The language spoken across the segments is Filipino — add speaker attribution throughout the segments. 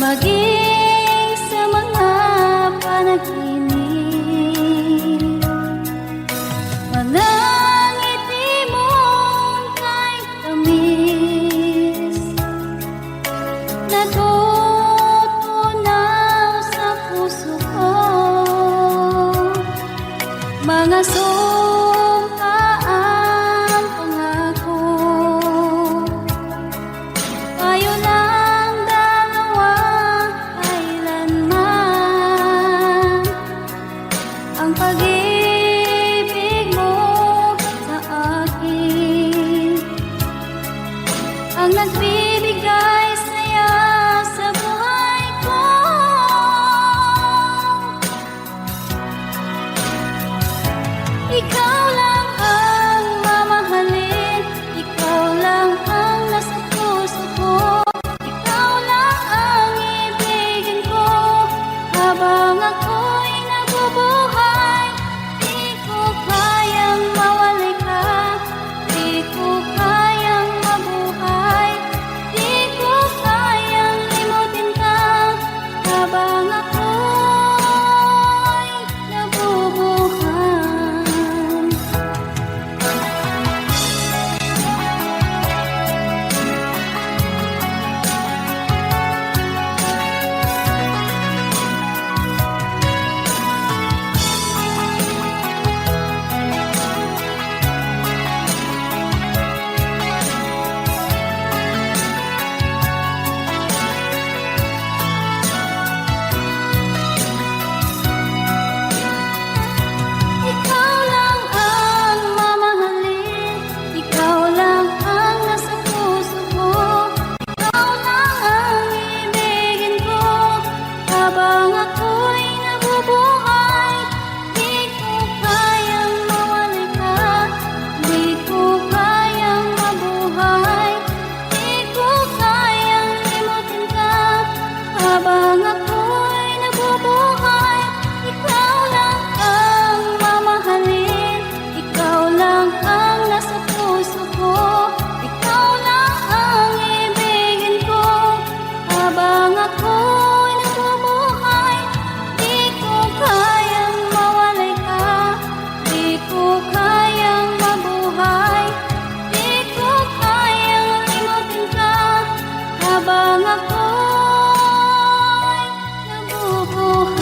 Speaker 1: maging sa mga panaginip. Manangiti mo'y kahit tamis, natutunaw sa puso ko. Mga sumpaan pangako, tayo lang dalawa kailanman. Ang pag-ibig mo sa akin ang nagbibigay saya sa buhay ko. Ikaw lang ang mamahalin, ikaw lang ang nasa puso ko, ikaw lang ang ibigin ko habang ako'y nabubuhay. Di ko kayang mawalay ka, di ko kayang mabuhay, di ko kayang limutin ka habang ako'y nabubuhay. Ikaw lang ang mamahalin, ikaw lang ang nasa puso ko, ikaw lang ang ibigin ko habang ako'y nabubuhay. Di ko kayang mawalay ka, di ko kayang mabuhay, di ko kayang limutin ka habang ako'y nabubuhay. Ikaw lang ang mamahalin, ikaw lang ang nasa puso ko, ikaw lang ang ibigin ko habang ako'y nabubuhay. Di ko kayang mawalay ka, di ko kayang mabuhay, di ko kayang limutin ka habang ako'y nabubuhay.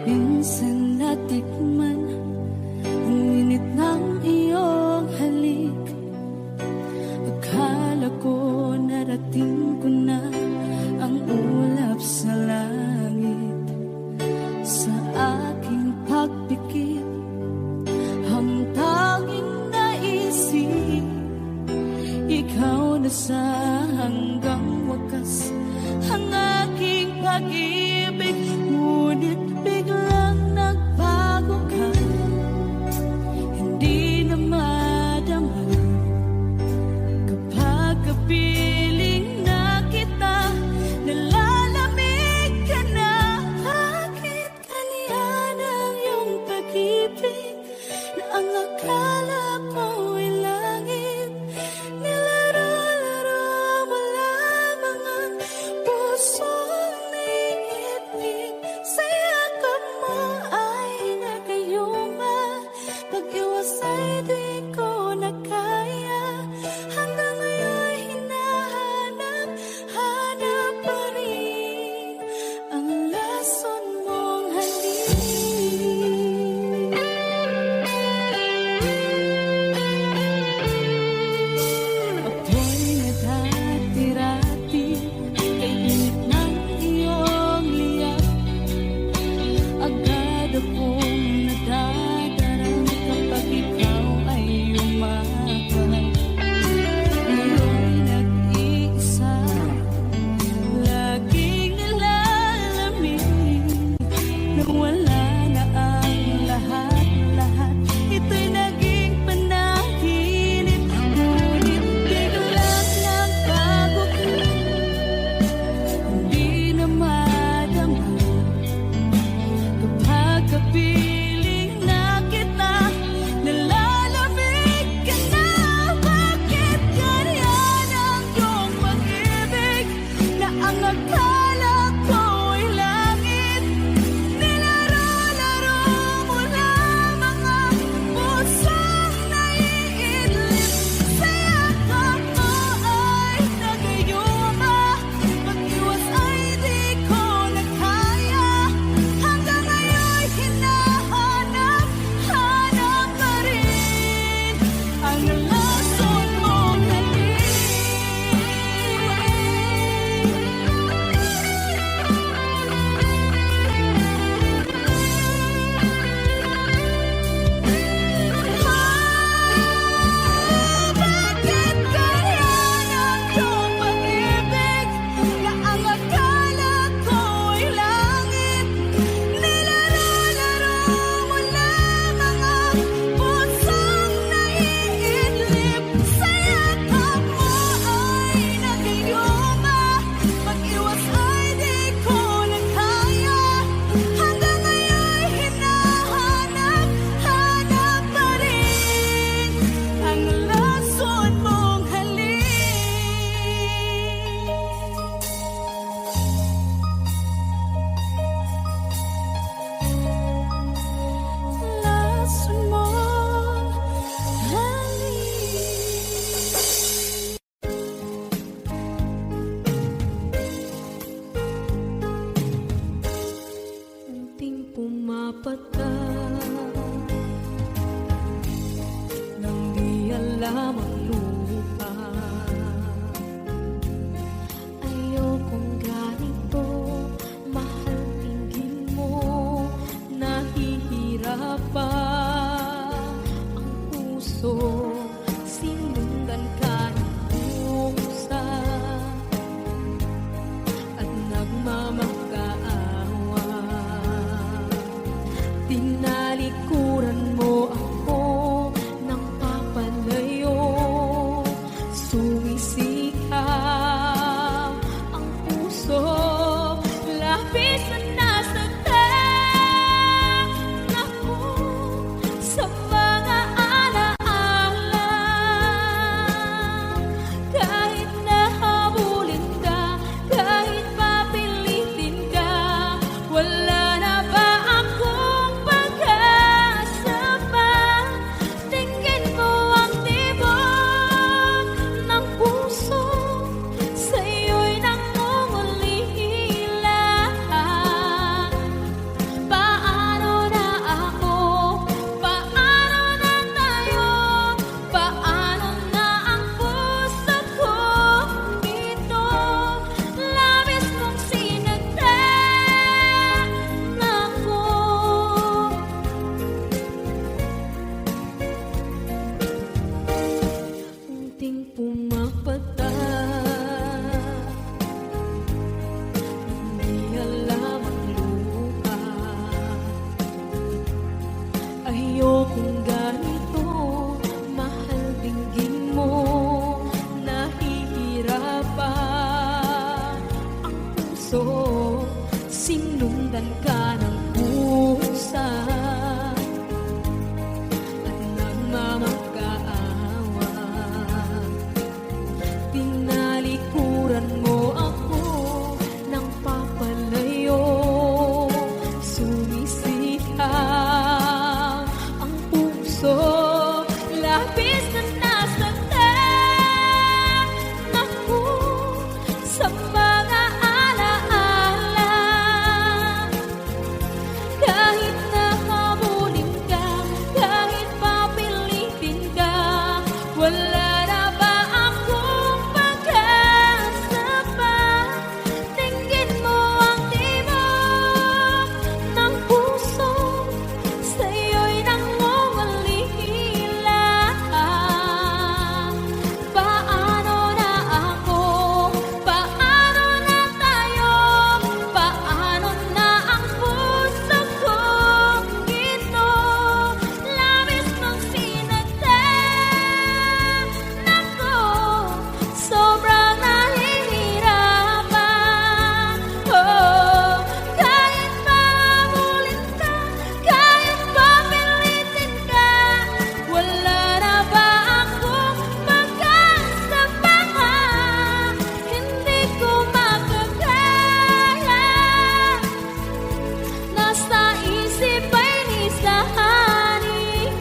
Speaker 1: Minsan natikman ang init ng iyong halik. Akala ko narating ko na ang ulap sa langit. Sa aking pagpikit, ang tanging naisip, ikaw na sa hanggang wakas ang aking pag-ibig. Ngunit biglang nagbago ka, hindi na madama kapag kapiling na kita. Nalalamig ka na, bakit kaniyan ang iyong pag-ibig na ang akala ko'y langit? Nilaro-laro mo lamang ang pusong niitig sa yakap mo. puso, sinundan ka ng pusa at nagmamagkaawa. Tinalikuran mo ako ng papalayo, sumisitaw ang puso, labis na nasaktan ako sa mga alaala. Kahit nahabulin ka, kahit papilitin ka, wala na ba akong pag-asa pa? Tingin mo ang tibok ng puso, sa'yo'y nangungulila. Paano na ako? Paano na tayo? Paano na ang puso kong ito? Labis mong sinaktan ako, sobrang nahihirapan. Oh, kahit mahabulin ka, kahit papilitin ka, wala na ba akong pag-asa pa? Hindi ko makakaya, nasa isip ay nisahanin.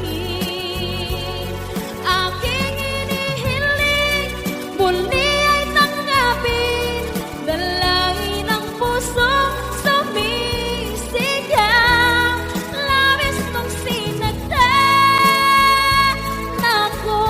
Speaker 1: Aking inihiling, muli ay tanggapin, dalangin ng puso sumisigaw. Labis mong sinaktan ako.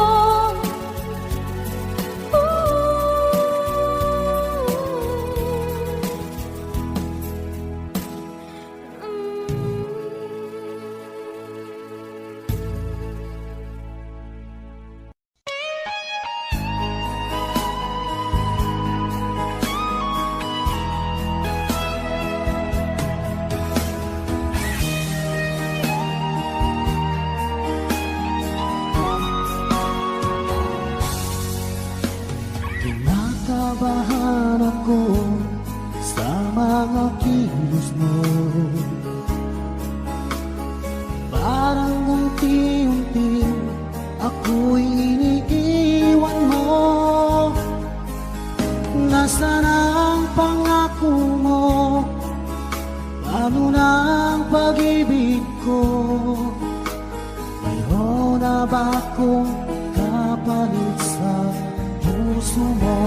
Speaker 2: Kinakabahan ako sa mga kilos mo, parang unti-unti ako'y iniiwan mo. Nasaan ang pangako mo? Paano na ang pag-ibig ko? Mayroon na ba akong kapalit sa puso mo?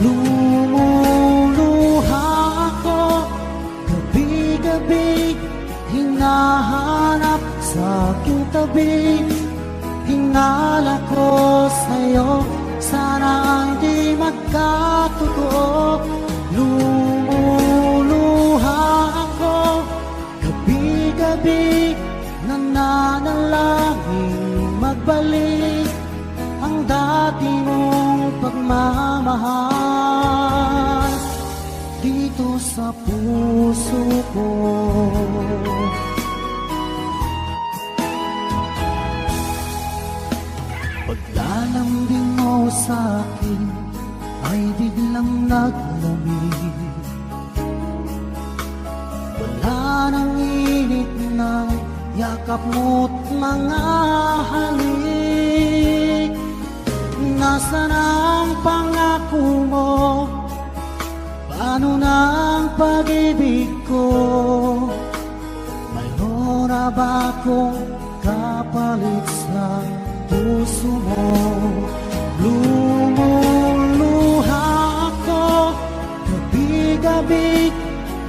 Speaker 2: Lumuluha ako gabi-gabi, hinahanap sa aking tabi. Hinala ko sa'yo, sana hindi magkatotoo. Lumuluha ako gabi-gabi, nananalangin magbalik ang dati mong pagmamahal dito sa puso ko. Paglalambing mo sa'kin ay biglang naglamig, wala nang init ng yakap mo't mga halik. Nasaan ang pangako mo? Paano na ang pag-ibig ko? Mayroon na ba akong kapalit sa puso mo? Lumuluha ako gabi-gabi,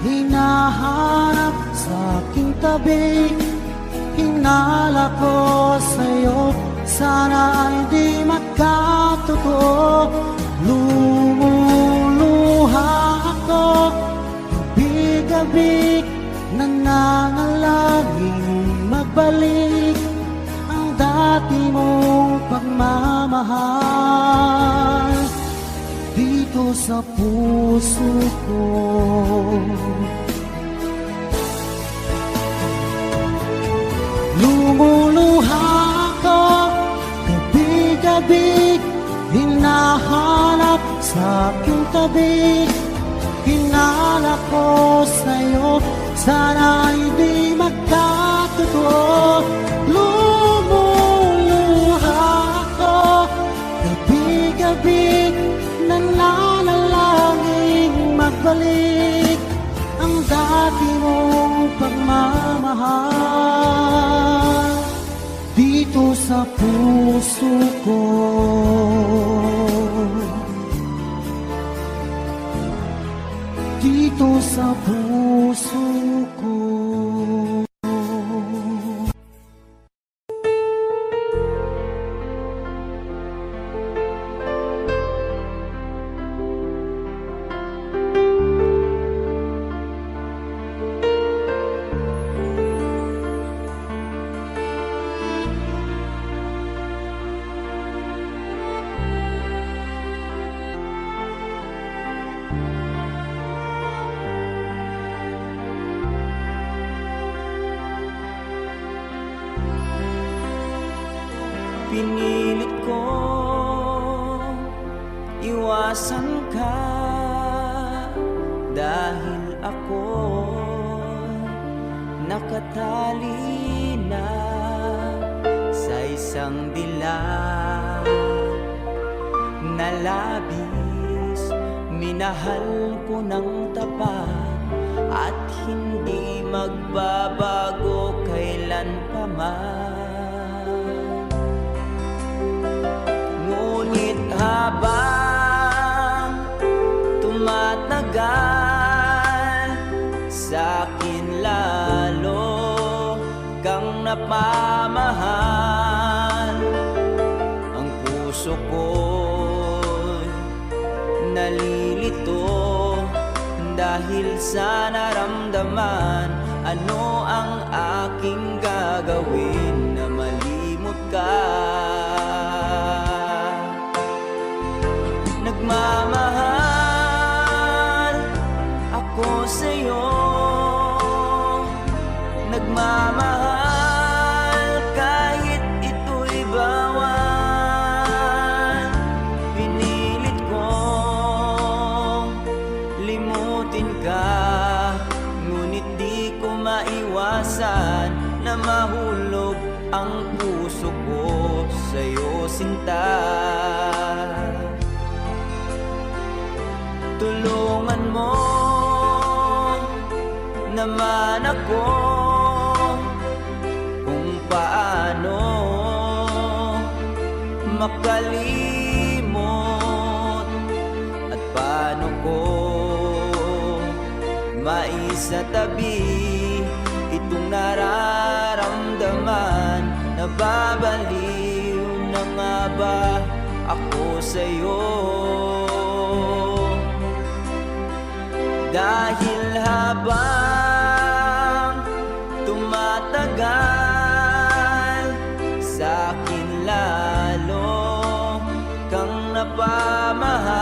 Speaker 2: hinahanap sa aking tabi. Hinala ko sa'yo, sana hindi magkatotoo. Lumuluha ako gabi-gabi, nananalangin magbalik ang dati mong pagmamahal dito sa puso ko. Lumuluha ako gabi-gabi, hinahanap sa aking tabi. hinala ko sa'yo, sana'y di magkatotoo. Lumuluha ako, gabi-gabi nananalangin magbalik ang dati mong pagmamahal dito sa puso ko. Dito sa puso ko.
Speaker 3: Pinilit ko iwasan ka dahil ako nakatali na sa isang dilag na labis. Minahal ko ng tapat at hindi magbabago kailan pa man. Ngunit habang tumatagal, sa'kin lalo kang napamahal. Ang puso ko'y nalilito dahil sa naramdaman. Ano ang aking gagawin na malimot ka? Nagmamahal ako sa'yo, nagmamahal kahit ito'y bawal. Pinilit kong limutin ka, ngunit di ko maiwasan na mahulog ang puso ko sa'yo, sinta. Tulungan mo naman ako kung paano makalimot at paano ko maisatabi itong nararamdaman. Nababaliw na nga ba ako sa'yo? Dahil habang tumatagal, sa'kin lalo kang napamahal.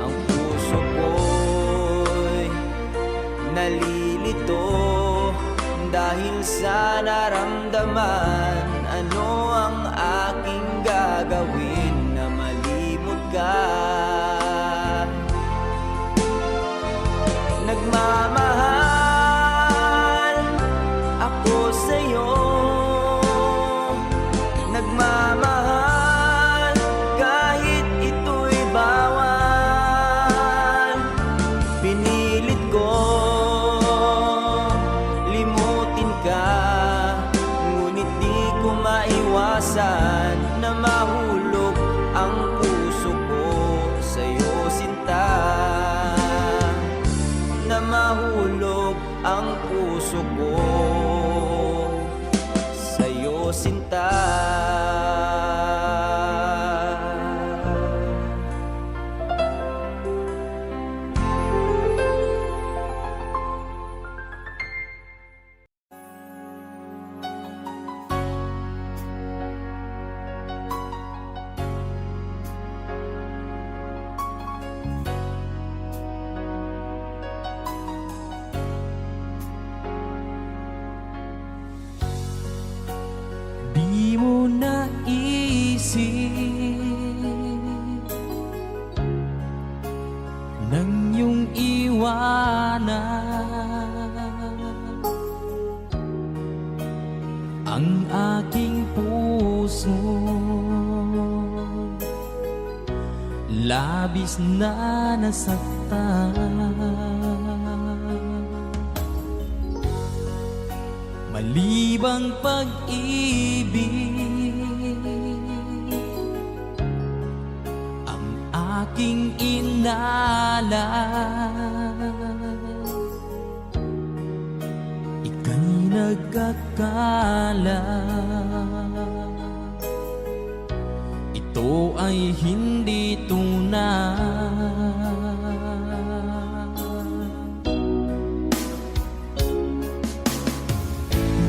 Speaker 3: Ang puso ko'y nalilito dahil sa naramdaman. Ano ang aking gagawin na malimot ka? Nagmamahal ako sa'yo, nagmamahal kahit ito'y bawal. Pinilit ko limutin ka, ngunit di ko maiwasan na mahulog ang puso ko sa'yo, sinta. Na mahulog ang puso ko sa'yo, sinta. Di mo naisip
Speaker 4: labis na nasaktan. Malibang pag-ibig ang aking inalay, ika'y nagkakala. Ito ay hindi tunay.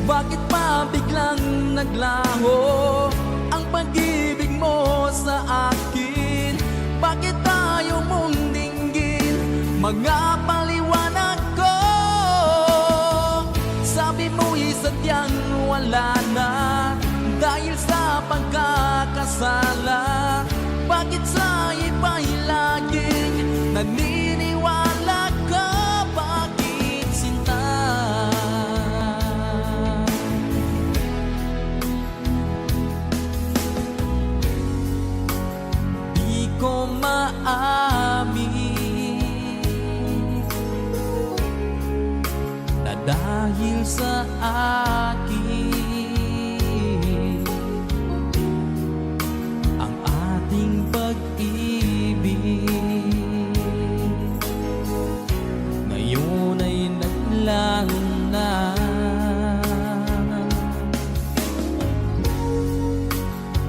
Speaker 4: Bakit pa biglang naglaho ang pag-ibig mo sa akin? Bakit tayo mong dinggin mga paliwanag ko? Sabi mo'y sadyang wala na dahil sa pagkakasala. Bakit sa iba'y laging naniniwala ka? Bakit sinta? Di ko maamin na dahil sa akin ang ating pag-ibig ngayon ay naglaho na.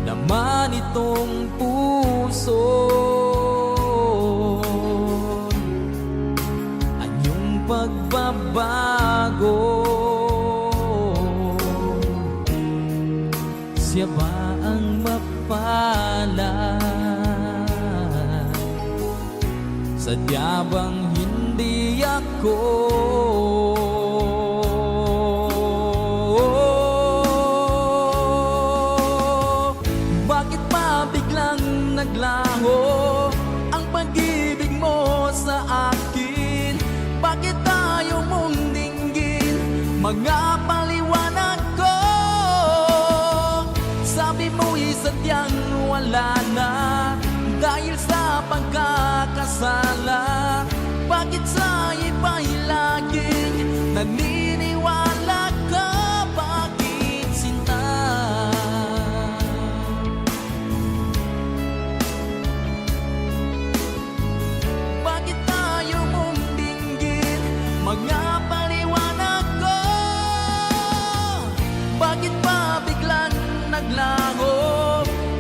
Speaker 4: Naman itong puso anyong pagbabago, siya ba ang mapalad? Sadya bang hindi ako? Bakit pa biglang naglaho ang pag-ibig mo sa akin? Bakit tayo mong dinggin mga paliwanag ko? Sabi mo'y sadyang wala na dahil sa pagkakasala. Bakit sa iba'y laging naniniwala ka? Bakit sinta? Bakit tayo mong dinggin mga paliwanag ko? Bakit pa biglang naglaho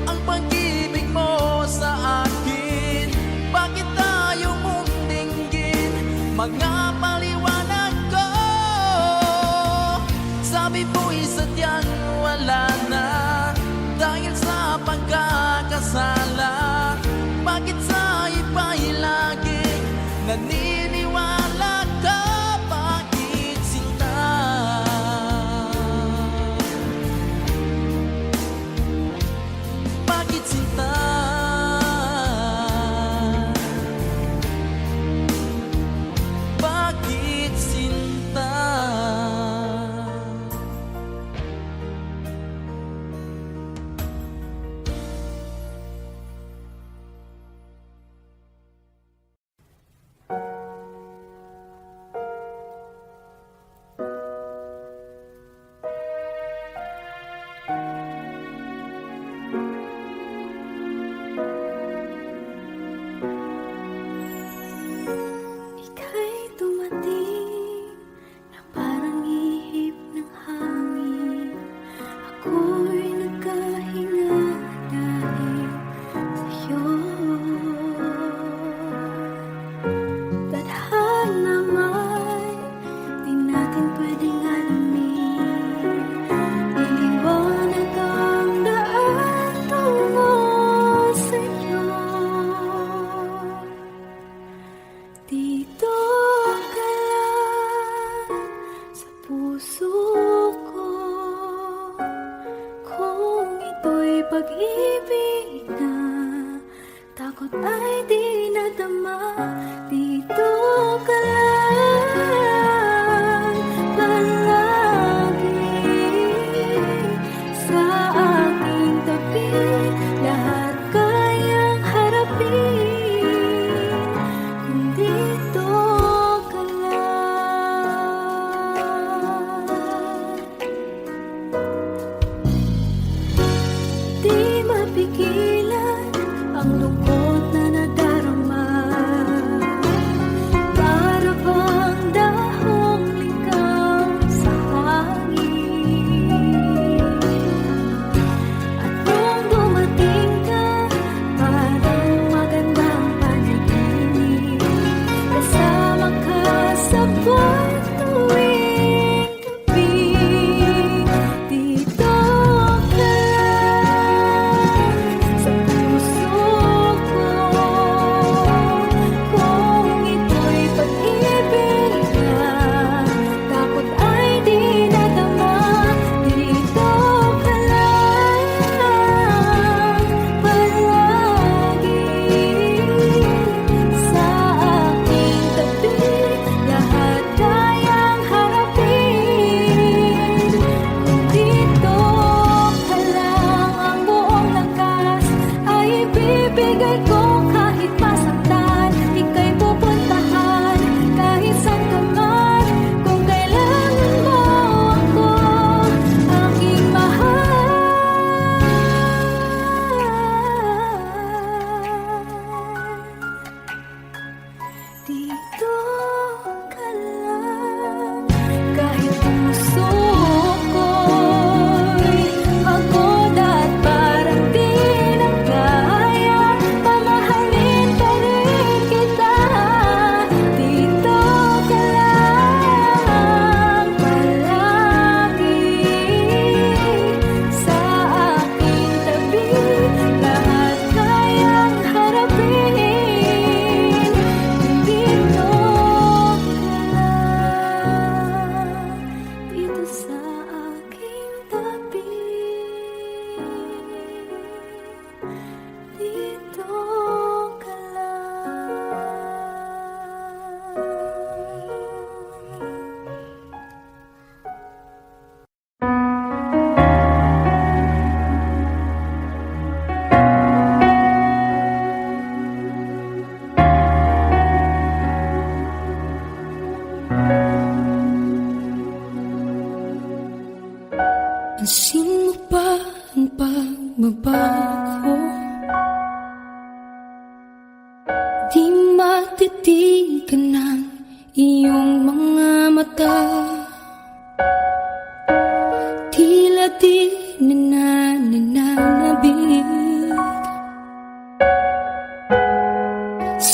Speaker 4: ang pag-ibig mo sa akin? Bakit tayo mong dinggin mga paliwanag ko? Sabi mo'y sadyang wala na dahil sa pagkakasala. Bakit sa iba'y laging naniniwala ka? Bakit sinta? Bakit sinta? Bakit sinta?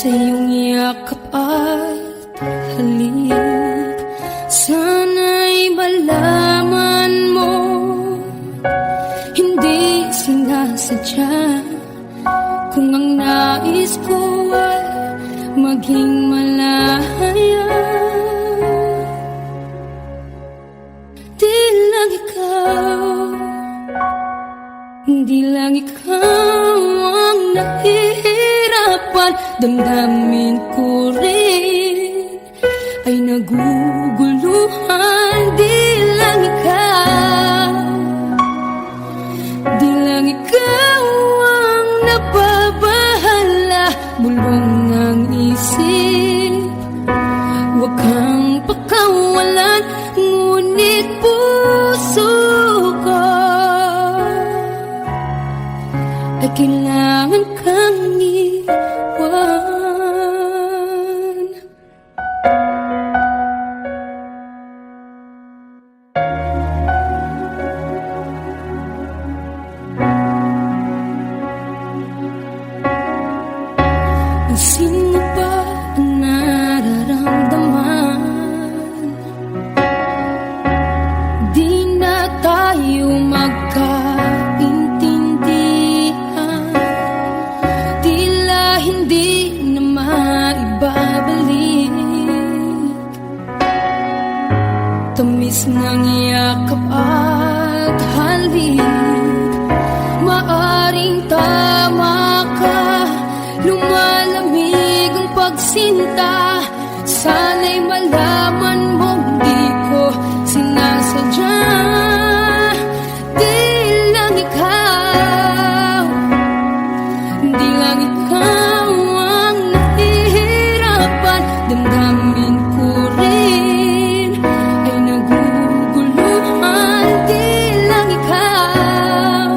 Speaker 1: sa iyong yakap at halik. Sana'y malaman mo, hindi sinasadya. Kung ang nais ko ay maging malaya, di lang ikaw, di lang ikaw ang nahihirapan. Damdamin ko rin ay naguguluhan. Di lang ikaw, di lang ikaw ang nababahala. Bulong ng isip, huwag kang pakawalan, ngunit puso ko ay kailangan kang iwan. Sino ba ang nararamdaman? Di na tayo magkaintindihan, tila hindi na maibabalik. Tamis ng yakap at halik, maaring tama ka. Lumalamig ang pagsinta, sana'y malaman mo di ko sinasadya. Di lang ikaw, di lang ikaw ang nahihirapan. Damdamin ko rin ay naguguluhan. Di lang ikaw,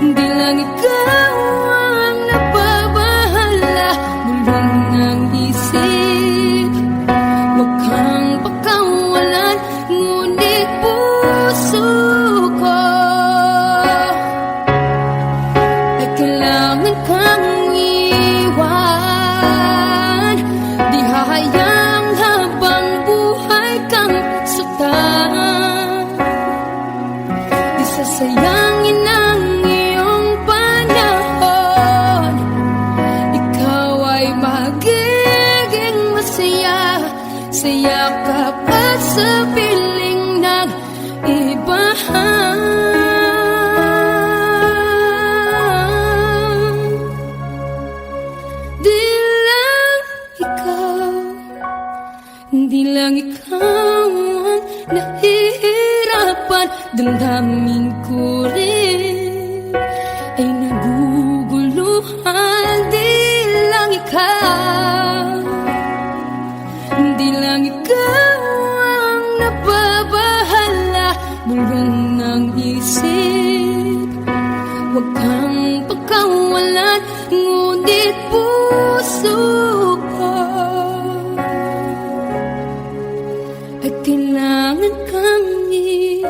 Speaker 1: di lang ikaw ang nababahala. Bulong ng isip, huwag kang pakawalan, ngunit puso ko ay kailangan kang iwan. Di hahayang habang buhay kang saktan, di sasayangin ang iyong panahon. Ikaw ay magiging masaya sa yakap at sa piling ng ibahan. Di lang ikaw, di lang ikaw ang nahihirapan. Damdamin ko rin ay naguguluhan. Di lang ikaw, di lang ikaw ang nababahala. Bulong ng isip, huwag kang pakawalan, ngunit puso ko ay kailangan kang iwan.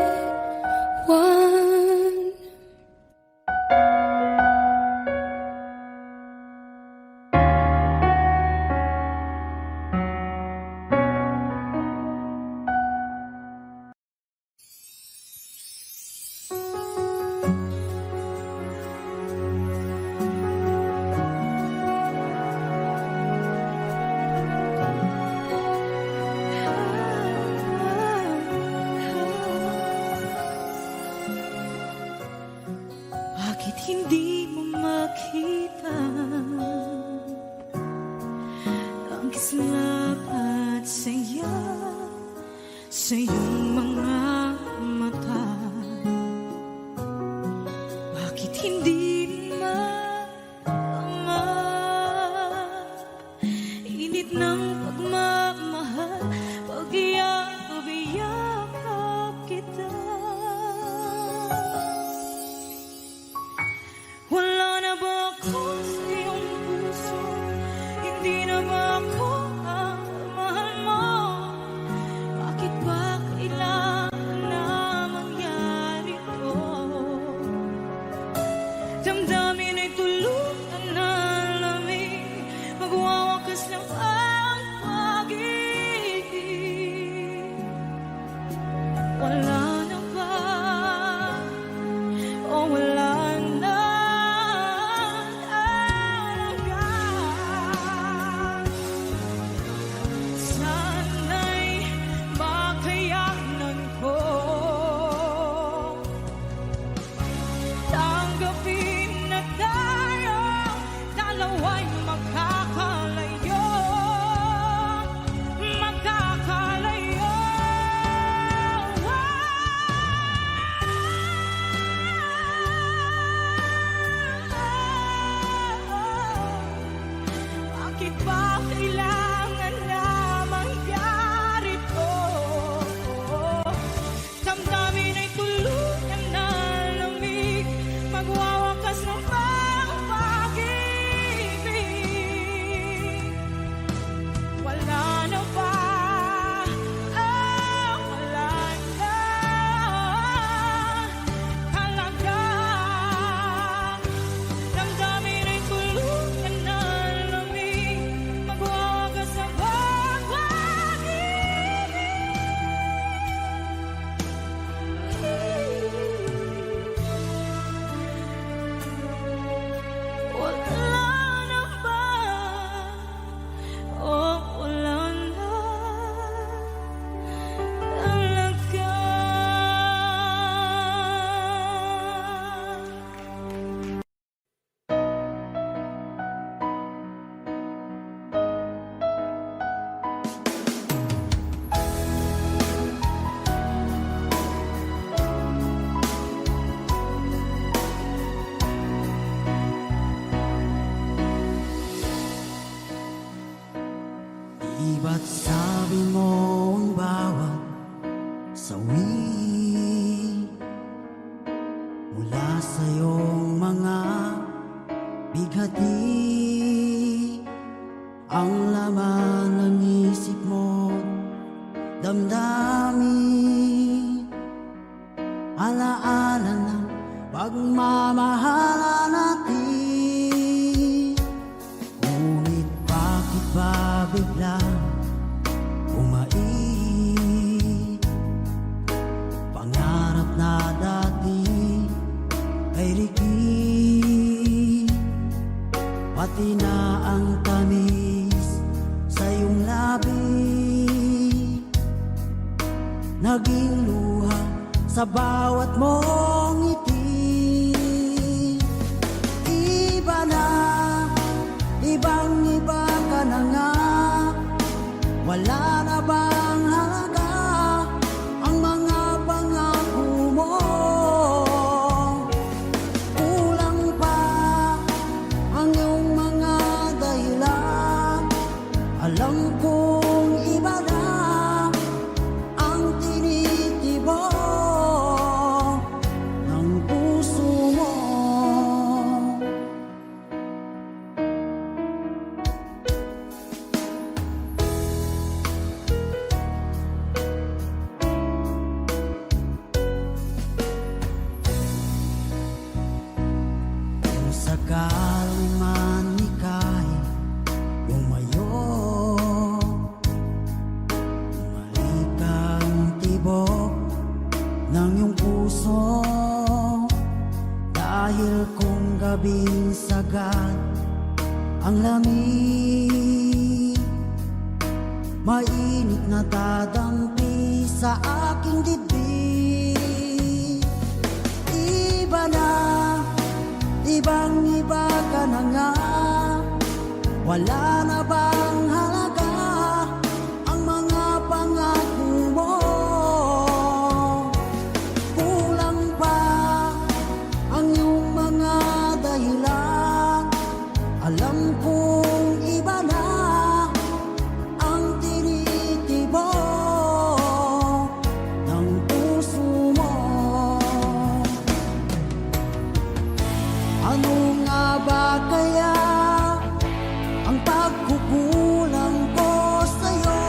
Speaker 5: Bakit hindi mo makita ang kislap at saya sa iyong mga mata? Bakit hindi maama init ng pagmamahal, pag-iyakap kita? Wala na ba ako sa iyong puso? Hindi na ba ako ang mahal mo? Bakit ba kailangan
Speaker 2: Ba't sabi mo ang bawat sawi mula sa iyong mga bighati ang laman ng isip mo, damdamin, alaala ng pagmamahala natin. Ngunit bakit ba biglang umait? Pangarap na dati ay rigid, pati na ang tamis sa iyong labi, naging luha sa bawat mong ngiti. Iba na, ibang-iba ka na nga, wala na bang halaga ang mga pangako mo? Kulang pa ang iyong mga dahilan, alam kong iba na ang tinitibok ng puso mo. Kung sakali man ika'y lumayo, bumalik ang tibok ng iyong puso. Dahil kung gabing sagad ang lamig, mainit na dadampi sa aking dibdib. Iba na, ibang-iba ka na nga, wala na bang halaga ang mga pangako mo? Kulang pa ang iyong mga dahilan, alam kong iba na ang tinitibok ng puso mo. Ano nga ba kaya ang pagkukulang ko sa'yo?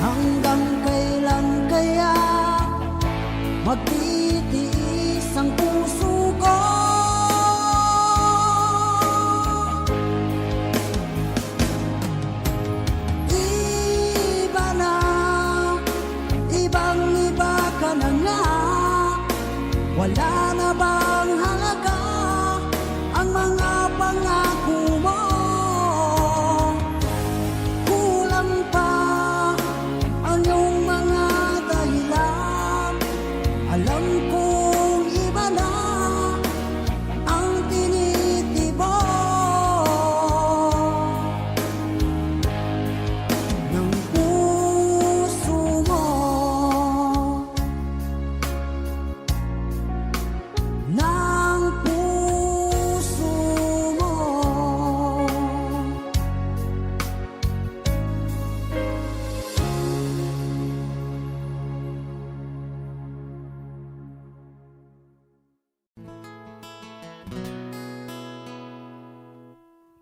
Speaker 2: Hanggang kailan kaya magtitiis ang puso ko? Iba na, ibang-iba ka na nga, wala na bang halaga ang mga pangako mo? Kulang pa ang iyong mga dahilan, alam kong iba na ang tinitibok ng puso mo. Ng puso mo.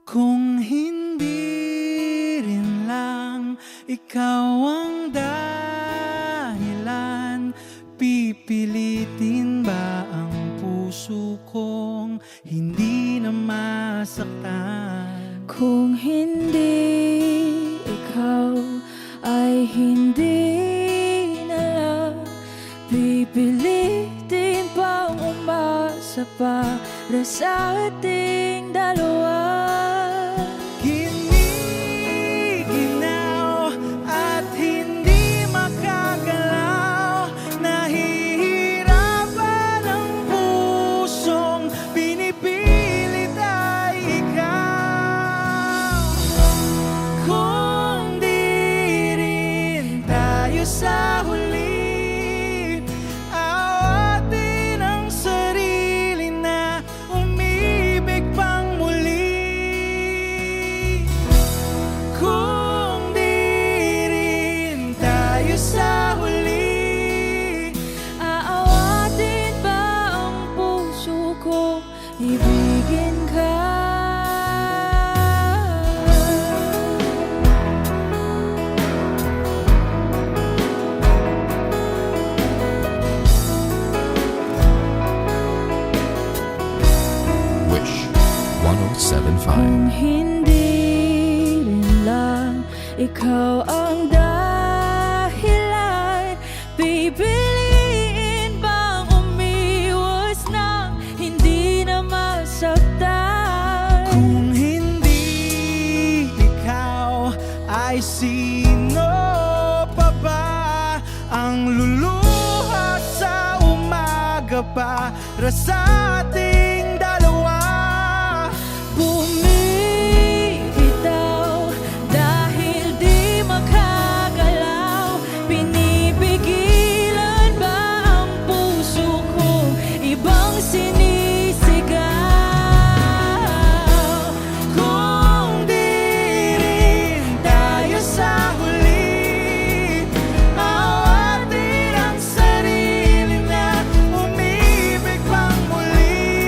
Speaker 4: Kung hindi rin lang ikaw ang dahilan, pipilitin ba ang puso kong hindi na masaktan?
Speaker 1: Kung hindi ikaw ay hindi na lang, pipilitin pang umasa para sa ating dalawa.
Speaker 4: Giniginaw at hindi makagalaw, nahihirapan ang pusong pinipilit ay ikaw. Kung di rin tayo sa huli, awatin ang sarili na umibig pang muli.
Speaker 1: kong ibigin ka.
Speaker 6: Wish 1075.
Speaker 1: Kung hindi rin lang ikaw ang dahilan, pipiliin bang umiwas nang hindi na masaktan?
Speaker 4: Kung hindi ikaw, ay sino pa ba ang luluha sa umaga para sa ating dalawa?
Speaker 1: Bumibitaw dahil di makagalaw, pinipigilan ba ang puso kong ibang sinisigaw?
Speaker 4: Kung di rin tayo sa huli, awatin ang sarili na umibig pang muli.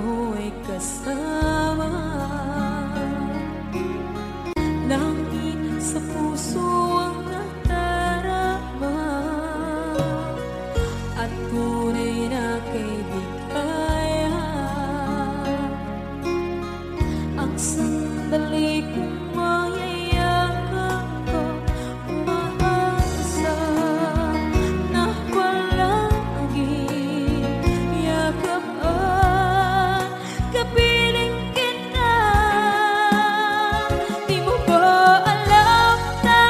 Speaker 1: ako'y kasama. Langit sa puso ang nadarama, at tunay na kaibigan. Ang sandali kong mayayakap ko, umaasa na palaging yakap at kapiling kita. Di mo ba alam na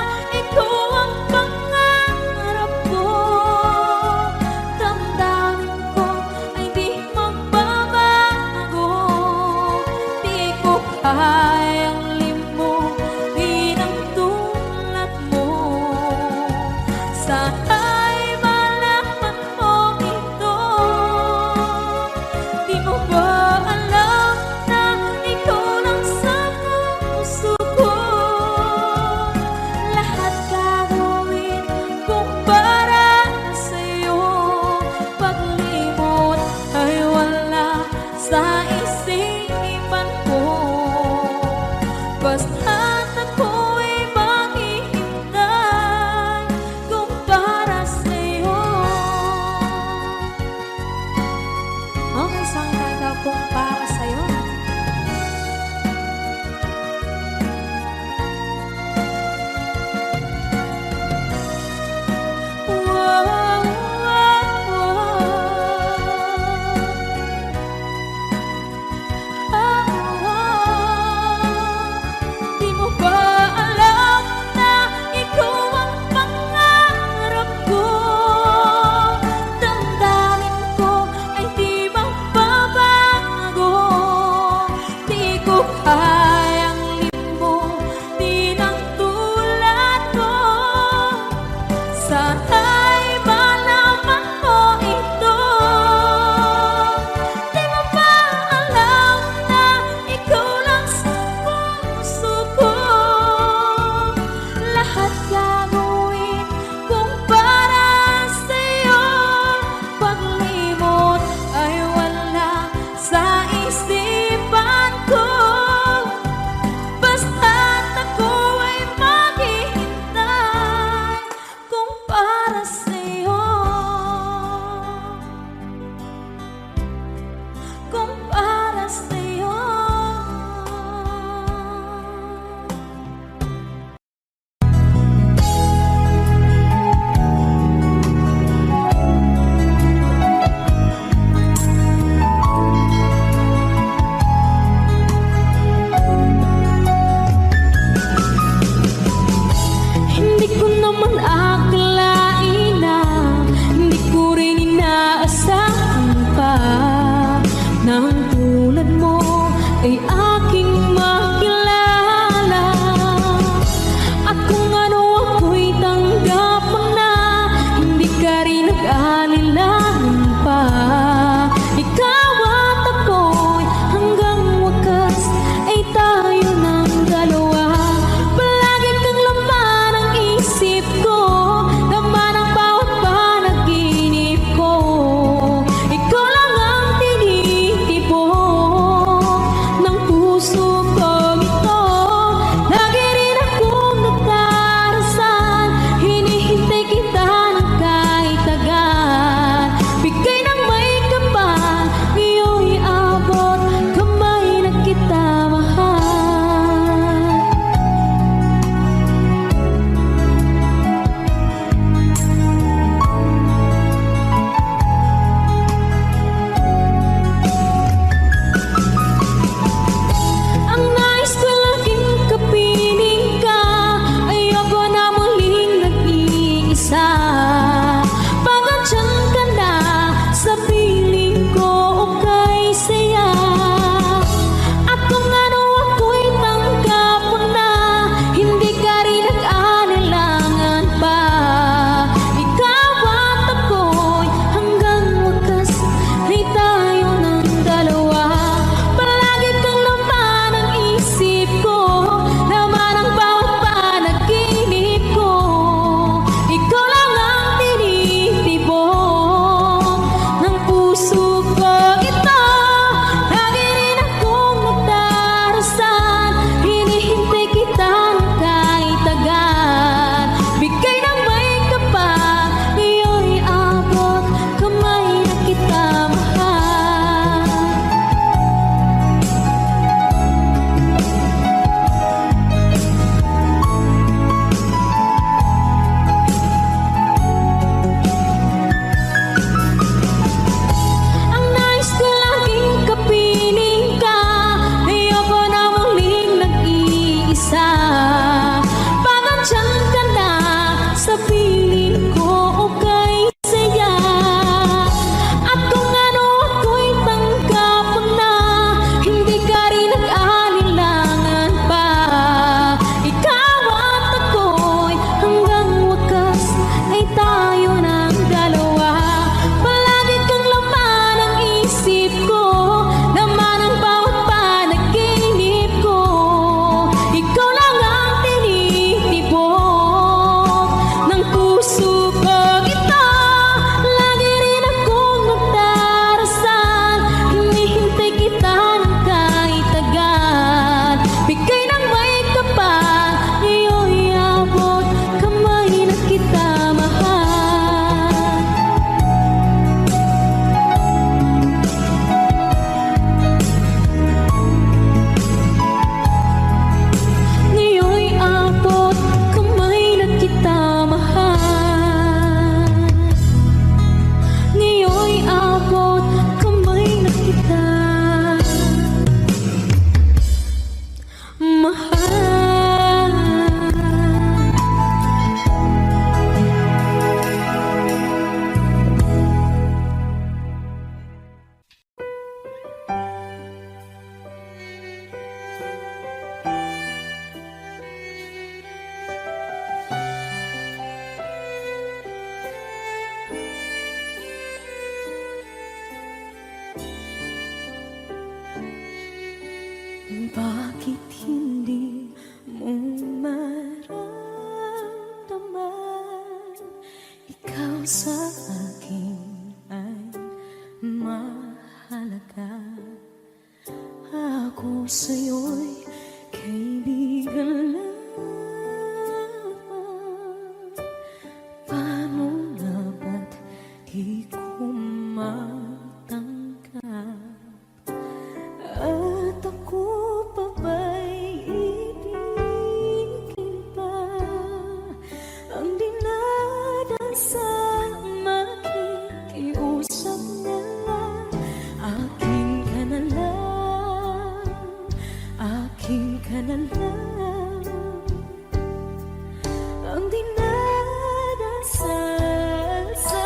Speaker 1: sa akin ay mahalaga. Ako sa'yo'y kaibigan lamang. Paano nga ba't di ko matanggap? At ako pa ba'y ibigin pa? Ang dinadasal makikiusap na lang. Akin ka na lang, akin ka na lang. Ang dinadasal sa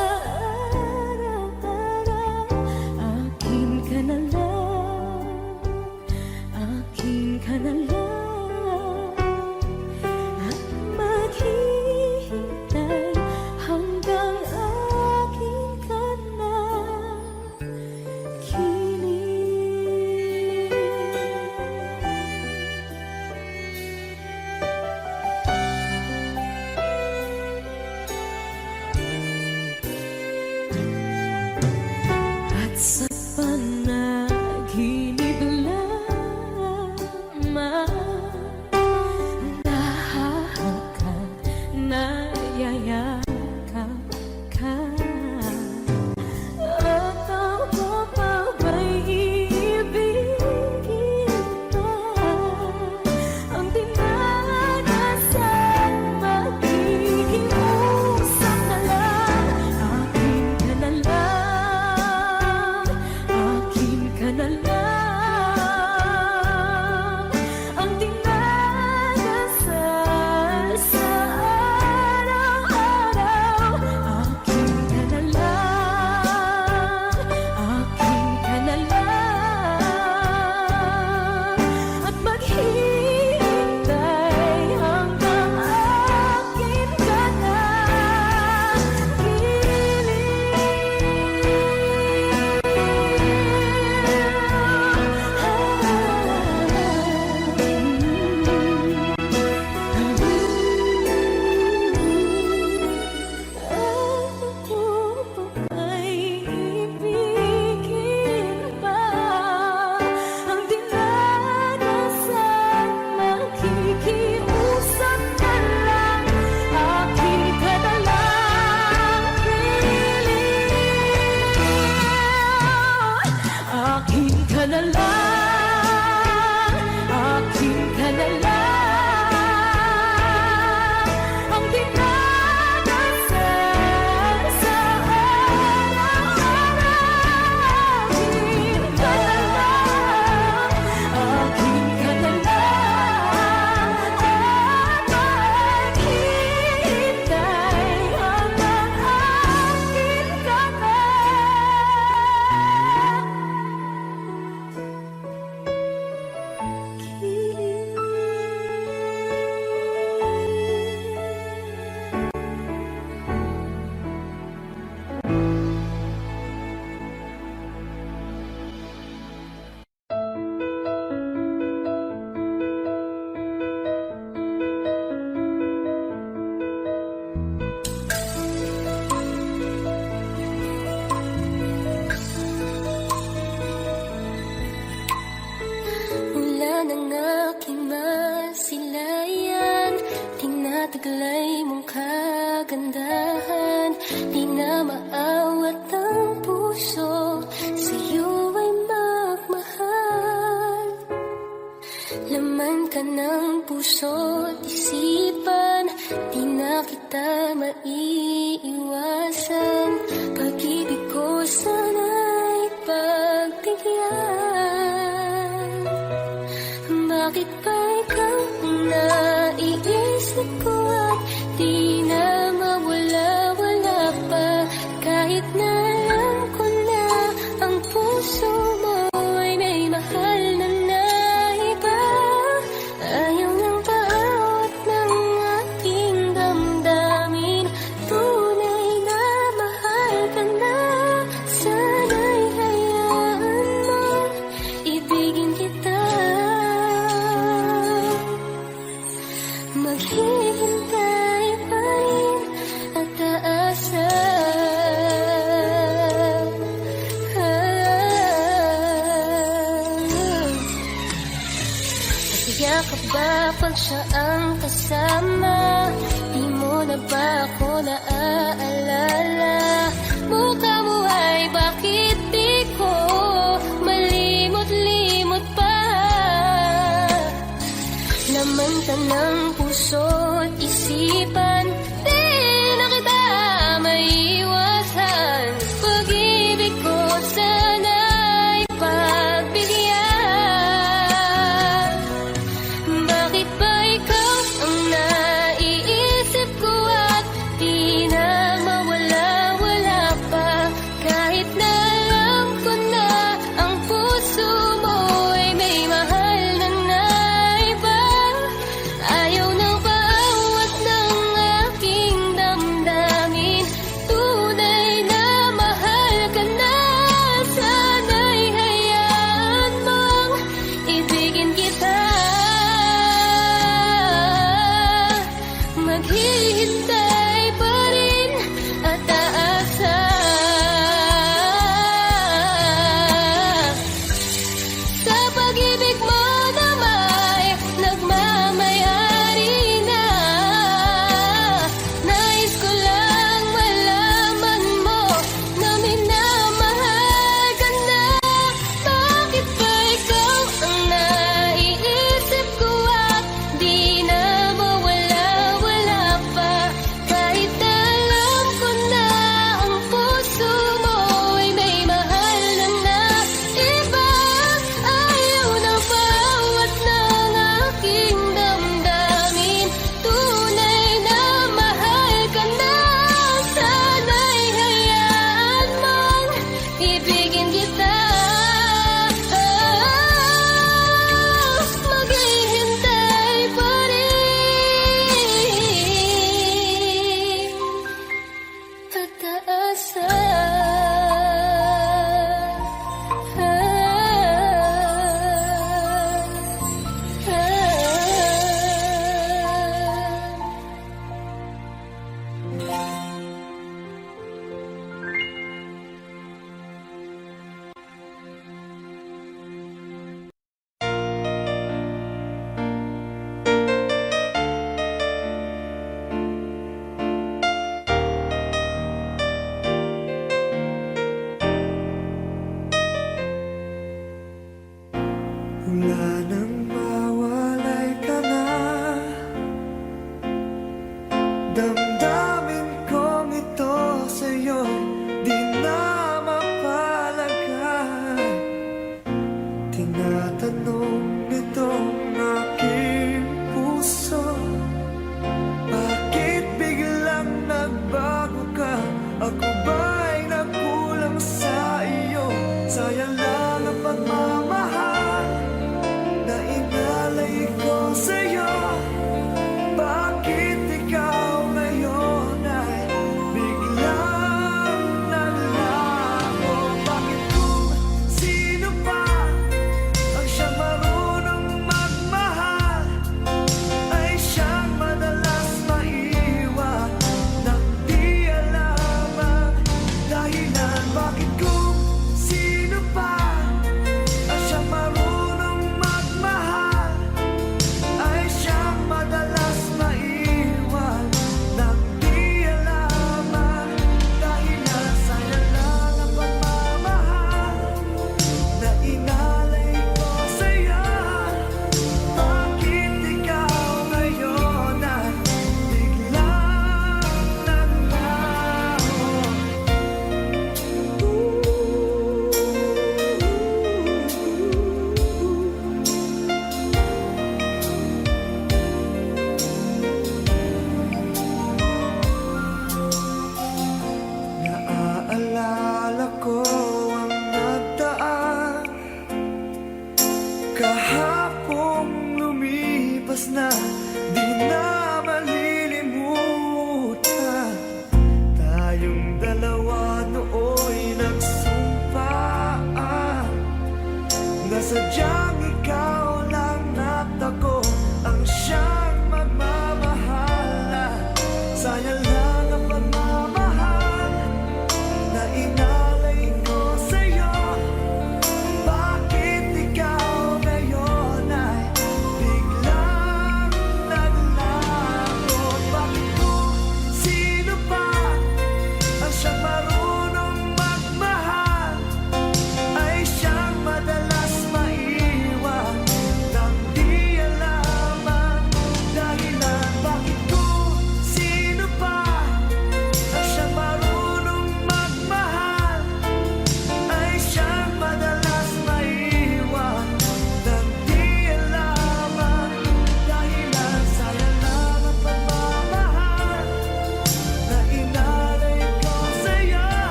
Speaker 1: araw-araw. Akin ka na lang, akin ka na lang. At maghihintay hanggang akin ka na kilig. At sa panaginip lamang nahahakan, nayayakap ka. At ako pa ba'y iibigin pa? Ang dinadasal makikiusap na lang. Akin ka na lang, akin ka na lang. Ang dinadasal sa araw-araw. Akin ka na lang, akin ka na lang. At maghihintay hanggang akin ka na Ako pa ba'y ibigin pa? Ang dinadasal makikiusap na lang. Akin ka na lang, kilig. Akin ka na lang, akin ka na lang. Ang dinadasal sa araw-araw. Akin ka na lang, akin ka na lang. At maghihintay hanggang akin ka na Mula ng aking masilayan, tinataglay mong kagandahan. Di na maawat ang puso, sa'yo ay magmahal. Laman ka ng puso't isipan, di na kita maiiwasan. Pag-ibig ko sana'y pagbigyan. Bakit ba ikaw ang naiisip ko at di na mawala-wala pa? Kahit na alam ko na ang puso mo ay may mahal na iba. Ayaw ng paawat ng ating damdamin. Tunay na mahal ka na. Sana'y hayaan mo, ibigin kita. Maghihintay pa rin at aasa.
Speaker 5: kapag siya ang kasama? Di mo na ba ako naaalala? Mukha mo ay bakit di ko malimot-limot pa? Laman ka ng puso't isipan, di na kita maiwasan. Pag-ibig ko sana'y pagbigyan. Bakit ba ikaw ang naiisip ko at di na mawala-wala pa? Kahit na alam ko na ang puso mo ay may mahal na iba. Ayaw ng bawat ng aking damdamin. Tunay na mahal ka na. Sana'y hayaan mong ibigin kita. Maghihintay pa rin at aasa. Sa pag-ibig mo na may nagmamayari na. Nais ko lang malaman mo na minamahal ka na. Bakit ba ikaw ang naiisip ko at di na mawala-wala pa? Kahit na alam ko na ang puso mo ay may mahal na iba. Ayaw na bawat ng aking damdamin. Tunay na mahal ka na. Sana'y hayaan mong ibigin kita. Maghihintay pa rin at aasa.
Speaker 4: Wala nang mawalay ka na. Damdamin kong ito sa'yo di na mapalagay. Tinatanong nitong aking puso, bakit biglang nagbago ka? Ako ba'y nagkulang sa iyo? Sayang lang ang pagmamahal na inalay ko sa'yo. Bakit ikaw ngayon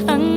Speaker 1: ang